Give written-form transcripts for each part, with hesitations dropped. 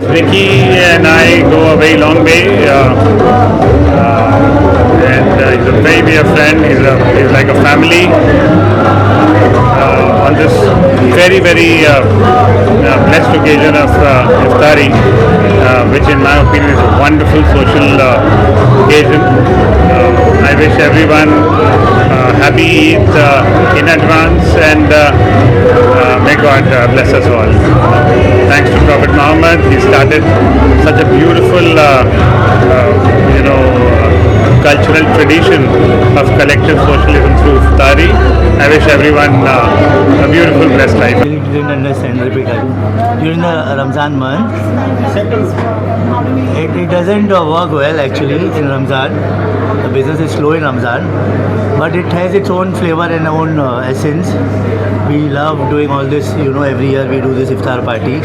Vicky and I go a very long way, and he's a very dear friend. He's like a family. On this very blessed occasion of Iftari, which in my opinion is a wonderful social occasion. I wish everyone happy Eid in advance, and may God bless us all. Thanks to Prophet Muhammad, he started such a beautiful, cultural tradition of collective socialism through Iftari. I wish everyone a beautiful, blessed life. Really didn't understand during the Ramzan month. It doesn't work well actually in Ramzan. The business is slow in Ramzan, but it has its own flavor and own essence. We love doing all this, every year we do this iftar party.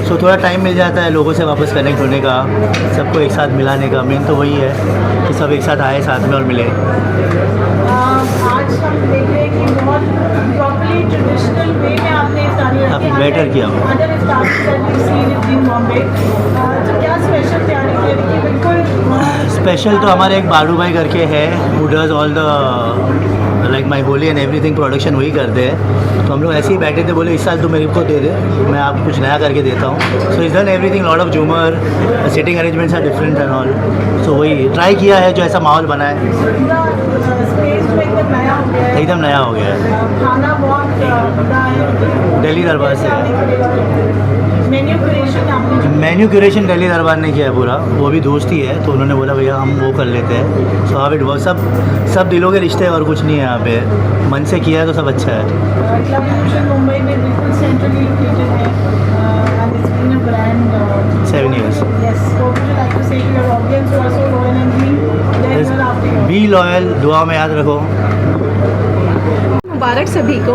So थोड़ा time मिल जाता है लोगों से वापस connect होने का, सबको एक साथ मिलाने का. मेन तो वही है कि सब एक साथ आए साथ में और मिले. आज हम देख रहे हैं कि बहुत प्रॉपर्ली ट्रेडिशनल वे में आपने इफ्तारी रखी है. बेटर किया अदर इफ्तारी इन बॉम्बे. तो क्या स्पेशल तैयारी की है? बिल्कुल स्पेशल तो हमारे एक बाडू भाई करके है, who does all the like my Holi and everything production वही करते हैं. तो हम लोग ऐसे ही बैठे थे, बोले इस साल तो मेरे को दे दे, मैं आपको कुछ नया करके देता हूँ. So is done everything, lot of झूमर, sitting arrangements are different and all. So वही ट्राई किया है जो ऐसा माहौल बना है. एकदम नया हो गया है. खाना बहुत दिल्ली दरबार से है. मेन्यू क्रिएशन दिल्ली दरबार ने किया है पूरा. वो भी दोस्त ही है, तो उन्होंने बोला भैया हम वो कर लेते हैं. So how it work. सब दिलों के रिश्ते और कुछ नहीं है यहाँ पे. मन से किया है तो सब अच्छा है. क्लब इल्यूशन मुंबई में बिल्कुल सेंट्रली लोकेटेड है, and it's been a brand 7 years. Yes, so would you like to say to your audience who are so loyal and being there year after year? Be loyal, दुआ में याद रखो. Mubarak sabhi ko,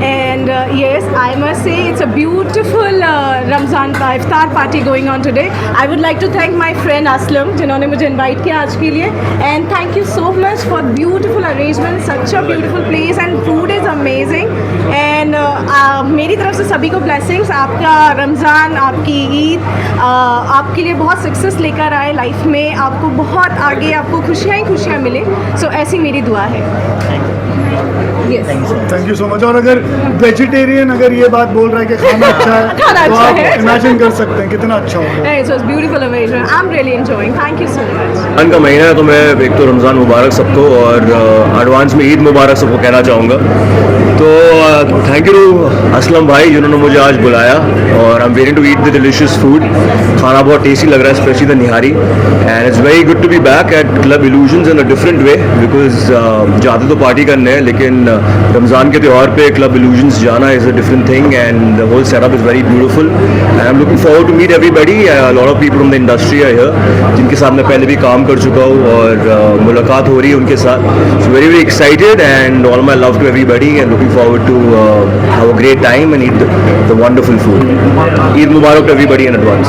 and yes, I must say it's a beautiful Ramzan iftar party going on today. I would like to thank my friend Aslam जिन्होंने मुझे invite किया आज के लिए, and thank you so much for beautiful arrangements, such a beautiful place and food is amazing. And मेरी तरफ से सभी को blessings. आपका रमज़ान, आपकी ईद आपके लिए बहुत सक्सेस लेकर आए लाइफ में, आपको बहुत आगे आपको खुशियाँ ही खुशियाँ मिले. सो ऐसी मेरी दुआ है. Yes. Thank you so much. और अगर वेजिटेरियन अगर ये बात बोल रहा है कि खाना अच्छा है तो आप इमेजिन कर सकते हैं कितना अच्छा होगा. It was beautiful arrangement. I'm really enjoying. Thank you so much. Ramzan का महीना है तो मैं एक तो रमज़ान मुबारक सबको और एडवांस में ईद मुबारक सबको कहना चाहूँगा. तो थैंक यू असलम भाई जिन्होंने मुझे आज बुलाया, और I am waiting to eat the delicious food. खाना बहुत टेस्टी लग रहा है, specially the nihari, and it's very good to be back at Club Illusions in a different way, because जाते तो पार्टी करने हैं लेकिन रमज़ान के त्यौहार पे क्लब इल्यूशंस जाना is a different thing, and the whole setup is very beautiful. And I am looking forward to meet everybody. Lot of people from the industry are here जिनके साथ मैं पहले भी काम कर चुका हूँ और मुलाकात हो रही है उनके साथ. So very excited and all my love to everybody and looking forward to have a great time and eat the wonderful food. Eid Mubarak to everybody in advance.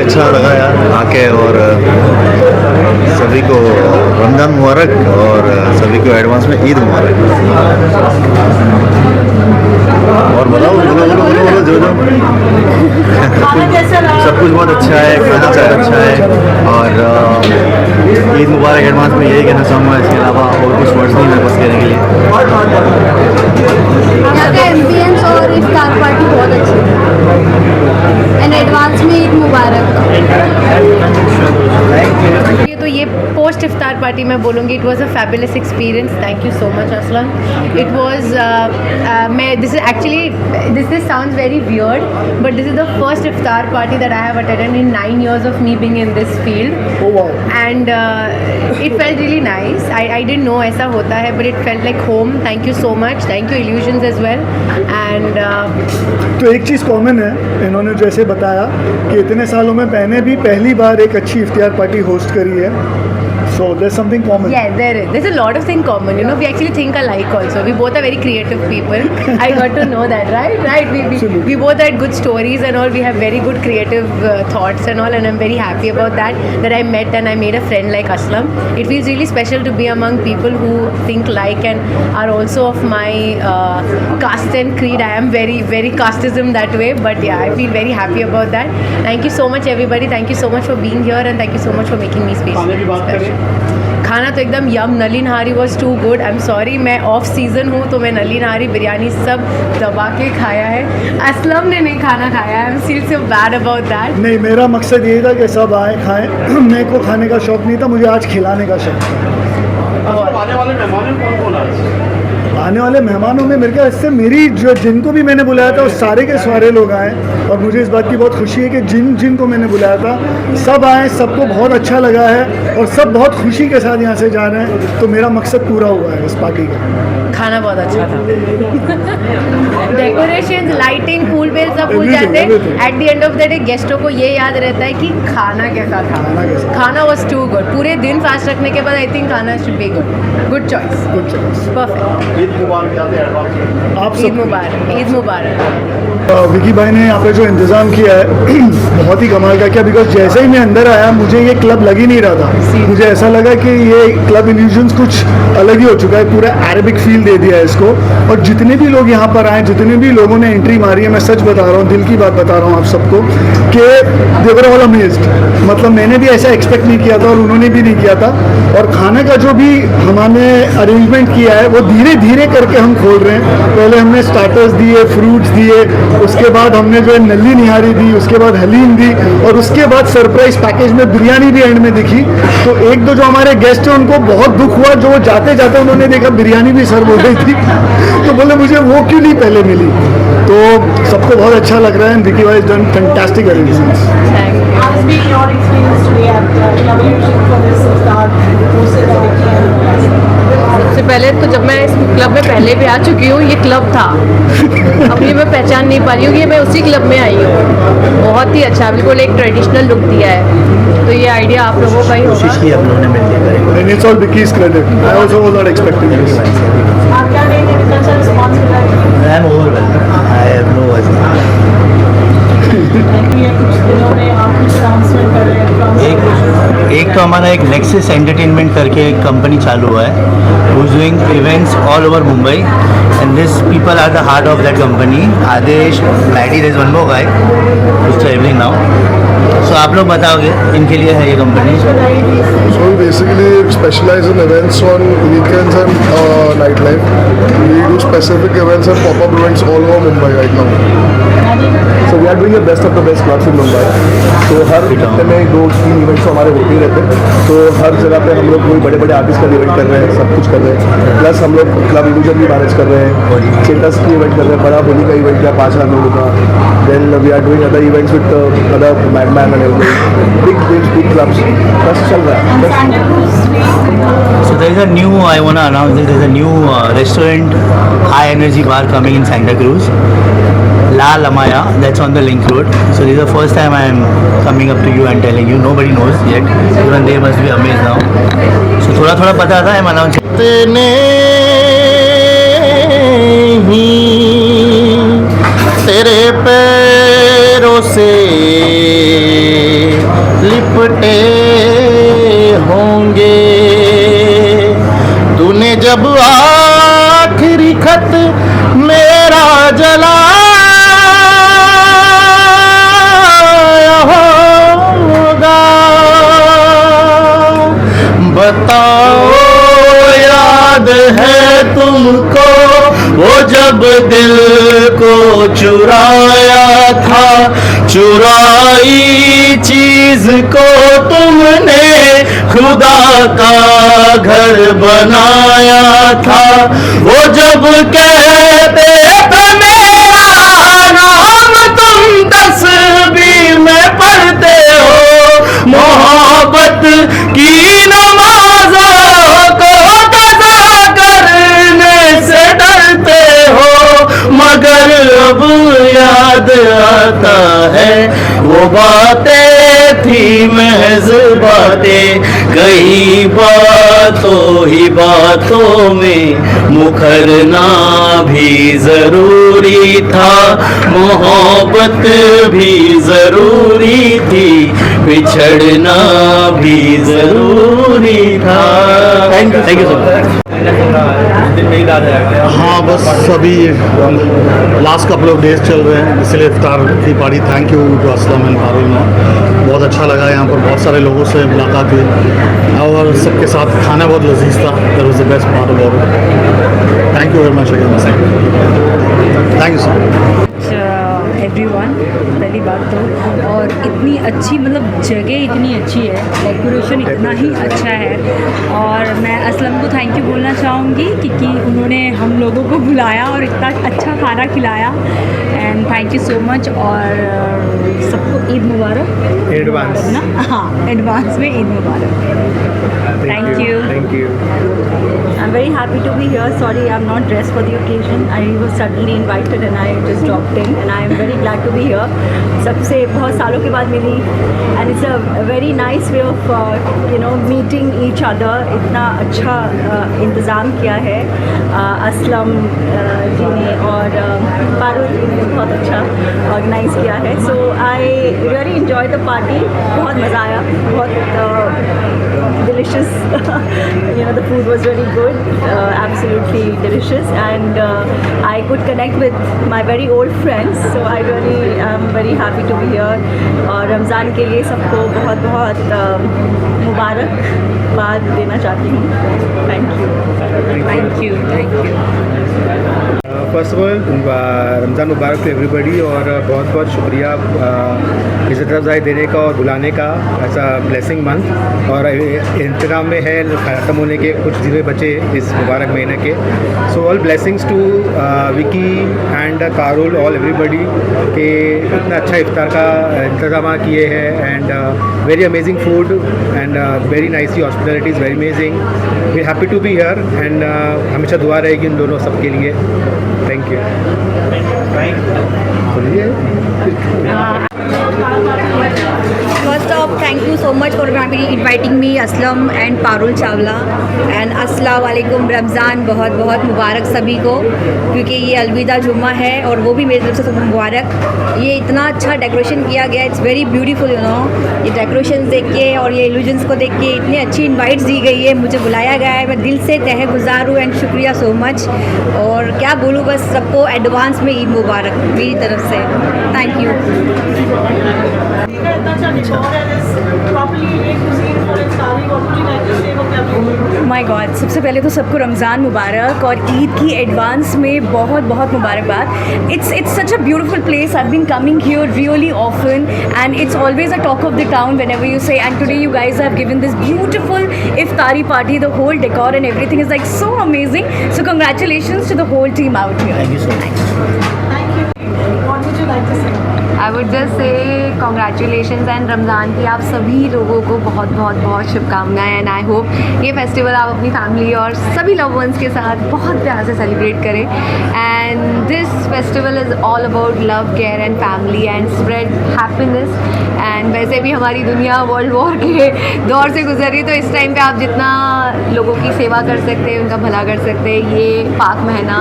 अच्छा लगा यार आके, और सभी को रमज़ान मुबारक और सभी को एडवांस में ईद मुबारक. और बताओ बोलो जो सब कुछ बहुत अच्छा है, खाना बहुत अच्छा है, और ईद मुबारक एडवांस में यही कहना चाहूँगा. इसके अलावा और कुछ वर्ड्स नहीं मेरे पास कहने के लिए. यहाँ का एम्बियंस और इफ्तार पार्टी बहुत अच्छी है, एंड एडवांस में ईद मुबारक. तो ये पोस्ट इफ्तार पार्टी मैं बोलूँगी it was a fabulous experience. Thank you so much Aslam. It was this sounds very weird but this is the first iftar party that I have attended in 9 years of me being in this field. And it felt really nice. I didn't know ऐसा होता है, but it felt like home. Thank you so much. Thank you Illusions as well. And तो एक चीज़ common है, इन्होंने जैसे बताया कि इतने सालों में मैंने भी पहली बार एक अच्छी इफ्तियार पार्टी होस्ट करी है. So there's something common. Yeah, there is. There's a lot of things common. You know, we actually think alike also. We both are very creative people. I got to know that, right? Right. We both had good stories and all. We have very good creative thoughts and all. And I'm very happy about that I met and I made a friend like Aslam. It feels really special to be among people who think like and are also of my caste and creed. I am very, very casteism that way. But yeah, I feel very happy about that. Thank you so much, everybody. Thank you so much for being here and thank you so much for making me space. खाना तो एकदम yum. Nalli nihari was too good. I am sorry, मैं off season हूँ तो मैं नली नहारी बिरयानी सब दबा के खाया है. असलम ने नहीं खाना खाया. I am feel so bad about that. नहीं, मेरा मकसद यही था कि सब आए खाएं. मेरे को खाने का शौक नहीं था, मुझे आज खिलाने का शौक था. आने वाले मेहमानों में मेरे ख्याल इससे मेरी जो जिनको भी मैंने बुलाया था वो सारे के सारे लोग आए और मुझे इस बात की बहुत खुशी है कि जिनको मैंने बुलाया था सब आए, सबको बहुत अच्छा लगा है और सब बहुत खुशी के साथ यहाँ से जा रहे हैं. तो मेरा मकसद पूरा हुआ है इस पार्टी का. खाना बहुत अच्छा था. डेकोरेशन, लाइटिंग, फूल बेल सब भूल जाते हैं. At the end of the day गेस्टों को ये याद रहता है कि खाना कैसा था. खाना वॉज टू गुड. पूरे दिन फास्ट रखने के बाद आई थिंक खाना should be good. Good choice. Perfect. आप ईद मुबारक. ईद मुबारक. विकी भाई ने यहाँ पे जो इंतज़ाम किया है बहुत ही कमाल का किया. बिकॉज जैसे ही मैं अंदर आया मुझे ये क्लब लग ही नहीं रहा था. मुझे ऐसा लगा कि ये क्लब इल्यूजन्स कुछ अलग ही हो चुका है. पूरा अरेबिक फील दे दिया है इसको. और जितने भी लोग यहाँ पर आए, जितने भी लोगों ने एंट्री मारी है, मैं सच बता रहा हूँ, दिल की बात बता रहा हूँ आप सबको कि दे वर ऑल अमेज्ड. मतलब मैंने भी ऐसा एक्सपेक्ट नहीं किया था और उन्होंने भी नहीं किया था. और खाने का जो भी हमने अरेंजमेंट किया है वो धीरे धीरे करके हम खोल रहे हैं. पहले हमने स्टार्टर्स दिए, फ्रूट्स दिए, उसके बाद हमने जो है नली निहारी दी, उसके बाद हलीम दी और उसके बाद सरप्राइज पैकेज में बिरयानी भी एंड में दिखी. तो एक दो जो हमारे गेस्ट हैं उनको बहुत दुख हुआ, जो जाते जाते उन्होंने देखा बिरयानी भी सर्व हो गई थी तो बोले मुझे वो क्यों नहीं पहले मिली. तो सबको बहुत अच्छा लग रहा है. विकी भाई is done fantastic arrangements. How's been your experience today at Club Illusion for this iftar hosted by Vicky and सबसे पहले तो जब मैं इस क्लब में पहले भी आ चुकी हूँ, ये क्लब था. अपनी मैं पहचान नहीं पा रही हूँ कि मैं उसी क्लब में आई हूँ. बहुत ही अच्छा, बिल्कुल एक ट्रेडिशनल लुक दिया है. तो ये आइडिया आप लोगों का ही होगा. And it's all Vicky's credit. I also was not expecting this. आप क्या कहेंगे कितना अच्छा रिस्पॉन्स मिला है? I am overwhelmed. I have no words. ये कुछ दिनों में आप कुछ अनाउंसमेंट कर रहे हैं. एक तो हमारा एक नेक्सस एंटरटेनमेंट करके एक कंपनी चालू हुआ है, who is doing events all over Mumbai and this people are the heart of that company. Adesh, Maddy, there is one more guy who is travelling now. So आप लोग बताओगे इनके लिए है ये कंपनी. So we basically specialize in events on weekends and nightlife. We do specific events and pop-up events all over Mumbai right now. So we are doing the best of the best clubs in Mumbai. So हर हफ्ते में 2-3 events हमारे होते ही रहते हैं. तो हर जगह पे हम लोग कोई बड़े बड़े आर्टिस्ट का इवेंट कर रहे हैं, सब कुछ कर रहे हैं. प्लस हम लोग क्लब इल्यूजन भी मैनेज कर रहे हैं, चेटस की इवेंट कर रहे हैं, बड़ा होली का इवेंट किया 5000 लोगों का. Then we are doing other events with other madman and everything. Big clubs. बस चल रहा है. So there is a new, I want to announce this, there is a new restaurant, high energy bar coming in Santa Cruz. La Lamaya, that's on the Link Road. So this is the first time I am coming up to you and telling you. Nobody knows yet. Even they must be amazed now. So थोड़ा थोड़ा पता था, I am announcing. तेने ही तेरे पैरों से लिपटे होंगे. तूने जब आखिरी खत मेरा जलाया होगा. बताओ याद है तुमको वो जब दिल को चुराया था. चुराई चीज को तुमने खुदा का घर बनाया था. वो जब कहते थे मेरा नाम तुम तस्बीह में पढ़ते हो. मोहब्बत की नमाज़ों को कज़ा करने से डरते हो. मगर अब याद आता है वो बातें थी महज बातें, कई बातों ही बातों में मुखरना भी जरूरी था, मोहब्बत भी जरूरी थी, बिछड़ना भी जरूरी था। Thank you so much. हाँ, बस अभी लास्ट कपल ऑफ डेज चल रहे हैं, इसलिए इफ्तार की party. Thank you to Aslam and Parul ma'am, बहुत अच्छा लगा। यहाँ पर बहुत सारे लोगों से मुलाकात हुई और सबके साथ खाना बहुत लजीज था। That was the best part of it. Thank you very much again. Thank you so much everyone. पहली बात तो, और इतनी अच्छी मतलब जगह इतनी अच्छी है, डेकोरेशन इतना ही अच्छा है, और मैं असलम को थैंक यू बोलना चाहूँगी क्योंकि उन्होंने हम लोगों को बुलाया और इतना अच्छा खाना खिलाया, and thank you so much. और सबको ईद मुबारक एडवांस ना। हाँ, एडवांस में ईद मुबारक। Thank you. Thank you. I'm very happy to be here. Sorry, I'm not dressed for the occasion. I was suddenly invited and I just dropped in, and I am very glad to be here. सबसे बहुत सालों के बाद मिली, and it's a very nice way of meeting each other. इतना अच्छा इंतज़ाम किया है असलम जी ने और पारुल जी ने बहुत अच्छा ऑर्गेनाइज किया है. So I really enjoyed the party. बहुत मज़ा आया, बहुत delicious. The food was really good, absolutely delicious, and I could connect with my very old friends, so I really am very happy to be here. और रमज़ान के लिए सबको बहुत बहुत मुबारकबाद देना चाहती हूँ. Thank you. First of all Ramzan Mubarak to everybody, और बहुत बहुत शुक्रिया इज़्ज़त अफ़ज़ाई देने का और बुलाने का. ऐसा ब्लेसिंग मंथ और इंतज़ाम में है, ख़त्म होने के कुछ दिन बचे इस मुबारक महीने के. So all blessings to Vicky and Karul, all everybody के इतना अच्छा इफ्तार का इंतज़ाम किए हैं, and very amazing food and very nicely hospitality is very amazing. We happy to be here, and हमेशा दुआ रहेगी इन दोनों सबके लिए. Thank you. First off, thank you so much for inviting me, Aslam and Parul Chawla, and अस्सलाम वालेकुम. रमज़ान बहुत बहुत मुबारक सभी को, क्योंकि ये अलविदा जुम्मा है और वो भी मेरी तरफ से सबको मुबारक. ये इतना अच्छा डेकोरेशन किया गया, इट्स वेरी ब्यूटीफुल. ये डेकोरेशन देख के और ये इल्यूजन्स को देख के इतनी अच्छी इनवाइट्स दी गई है, मुझे बुलाया गया है. मैं दिल से तहे गुज़ार हूँ एंड शुक्रिया सो मच. और क्या बोलूँ, बस सबको एडवांस में ईद मुबारक मेरी तरफ से. Thank you. माय गॉड, सबसे पहले तो सबको रमज़ान मुबारक और ईद की एडवांस में बहुत बहुत मुबारकबाद. It's such a beautiful place. I have been coming here really often and it's always a talk of the town whenever you say. And today you guys have given this beautiful iftari party. The whole decor and everything is like so amazing. So congratulations to the whole team out here. Thank you so much. Thank you. What would you like to say? I would just say congratulations and Ramzan की आप सभी लोगों को बहुत बहुत बहुत शुभकामनाएं. And I hope ये फेस्टिवल आप अपनी फैमिली और सभी लव वंस के साथ बहुत प्यार से सेलिब्रेट करें. And this festival is all about love, care and family and spread happiness. And वैसे भी हमारी दुनिया वर्ल्ड वॉर के दौर से गुजर रही, तो इस टाइम पे आप जितना लोगों की सेवा कर सकते हैं, उनका भला कर सकते हैं, ये पाक महीना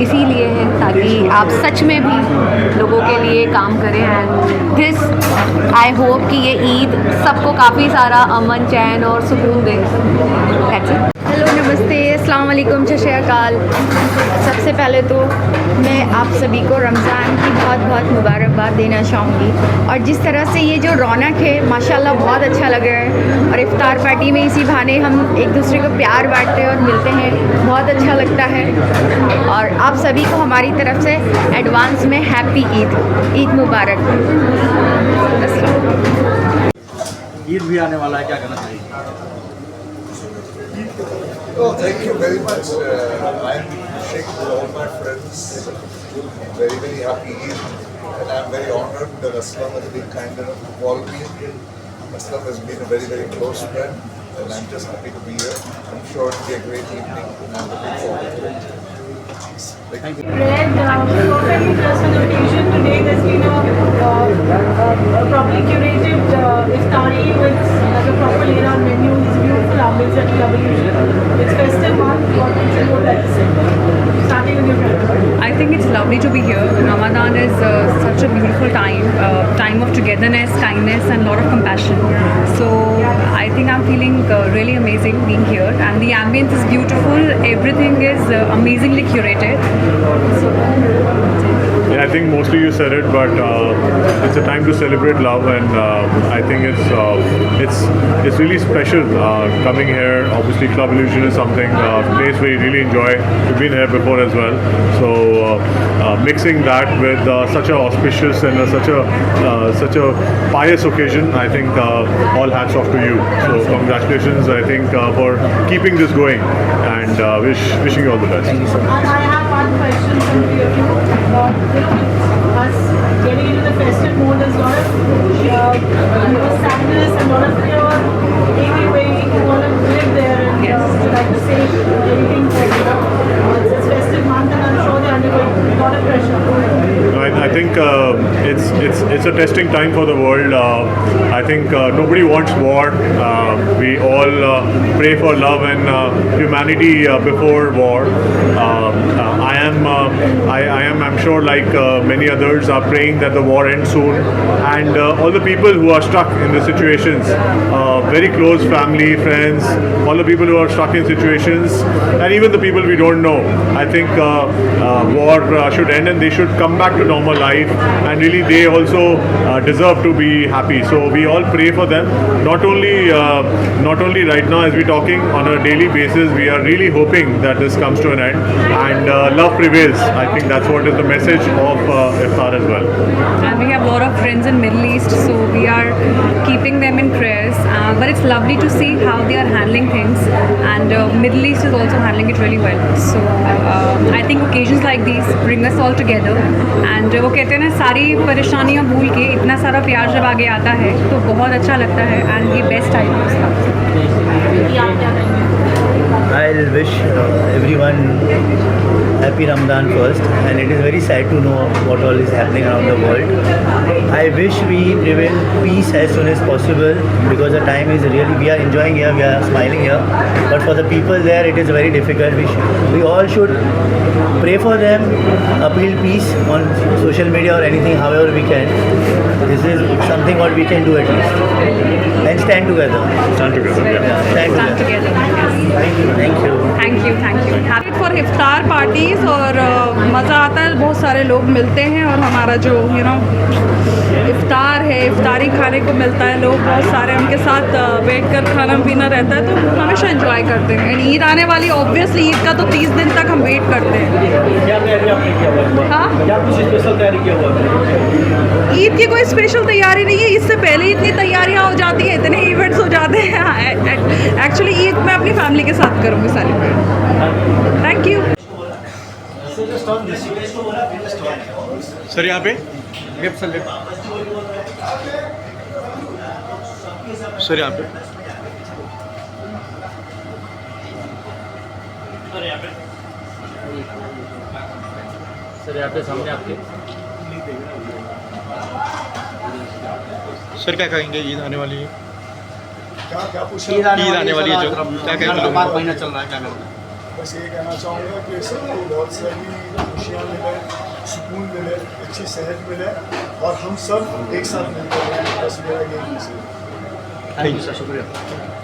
इसीलिए है ताकि आप सच में भी लोगों के लिए काम करें. एंड दिस आई होप कि ये ईद सबको काफ़ी सारा अमन, चैन और सुकून दे. हेलो, नमस्ते, अस्सलाम वालेकुम, जय श्री अकाल. सबसे पहले तो मैं आप सभी को रमज़ान की बहुत बहुत मुबारकबाद देना चाहूँगी. और जिस तरह से ये जो रौनक है माशाल्लाह बहुत अच्छा लग रहा है, और इफ्तार पार्टी में इसी बहाने हम एक दूसरे को प्यार बांटते हैं और मिलते हैं, बहुत अच्छा लगता है. और आप सभी को हमारी तरफ से एडवांस में हैप्पी ईद मुबारक. ईद भी आने वाला है, क्या करना चाहिए? Oh, thank you very much. I'm wishing all my friends very, very happy Eid, and I'm very honored that Aslam has been kind enough to call me. Aslam has been a very, very close friend, and I'm just happy to be here. I'm sure it'll be a great evening, and I'm looking forward to it. Thank you. Red, perfectly dressed for the occasion. Today there's been a properly curated iftari with like a proper laid out menu, this beautiful ambience at Club Illusion. It's festive month. What would you like to say? Starting with your friend. I think it's lovely to be here. Ramadan is such a beautiful time, time of togetherness, kindness, and a lot of compassion. So I think I'm feeling really amazing being here, and the ambience is beautiful. Everything is amazingly curated. So, yeah, I think mostly you said it, but it's a time to celebrate love, and I think it's really special coming here. Obviously, Club Illusion is something place we really enjoy. We've been here before as well, so mixing that with such a auspicious and such a pious occasion, I think all hats off to you. So congratulations, I think, for keeping this going, and wishing you all the best. And I have one question from three of you. Us getting into the festive mode, there's a lot of sadness and a lot of fear. Anyway, you want to live there and you like to say anything for it's festive month, and I'm sure they're undergoing a lot of pressure. I think it's a testing time for the world. I think nobody wants war. We all pray for love and humanity before war. I'm sure, like many others, are praying that the war ends soon, and all the people who are stuck in the situations, very close family, friends, all the people who are stuck in situations, and even the people we don't know. I think war should end, and they should come back to normal life, and really they also deserve to be happy. So we all pray for them. Not only right now as we're talking on a daily basis, we are really hoping that this comes to an end and love prevails. I think that's what is the message of Iftar as well. and we have a lot of friends in Middle East, so we are keeping them in prayers. But it's lovely to see how they are handling things, and Middle East is also handling it really well. So I think occasions like these bring us all together, and वो कहते हैं ना, सारी परेशानियाँ भूल के इतना सारा प्यार जब आगे आता है तो बहुत अच्छा लगता है, एंड ये बेस्ट टाइम है उसका. I'll wish everyone happy Ramadan first, and it is very sad to know what all is happening around the world. I wish we prevail peace as soon as possible, because the time is really, we are enjoying here, we are smiling here, but for the people there it is very difficult. We all should pray for them, appeal peace on social media or anything, however we can. This is something what we can do at least, and stand together. Stand together. Yeah, stand together. Thank you. Thank you. For iftar parties, और मज़ा आता है, बहुत सारे लोग मिलते हैं, और हमारा जो इफ्तार है, इफ्तारी खाने को मिलता है, लोग बहुत सारे उनके साथ बैठकर खाना पीना रहता है, तो हमेशा एंजॉय करते हैं. एंड ईद आने वाली, ऑब्वियसली ईद का तो 30 दिन तक हम वेट करते हैं. हाँ, ईद की कोई स्पेशल तैयारी नहीं है, इससे पहले इतनी तैयारियाँ हो जाती हैं, इतने इवेंट्स हो जाते हैं. एक्चुअली ईद मैं अपनी फैमिली के साथ करूँगी सेलिब्रेट. Thank you. सर यहाँ पे सर यहाँ पे सामने आपके. सर क्या कहेंगे, ईद आने वाली है, क्या पूछ ईद आने वाली है, जो क्या कहेंगे लोग? महीना चल रहा है, क्या करेंगे? बस ये कहना चाहूँगा कि सबको बहुत सारी खुशियाँ मिले, सुकून मिले, अच्छी सेहत मिले, और हम सब एक साथ मिलकर रहें. बस मेरा यही मैसेज है. थैंक यू सर, शुक्रिया.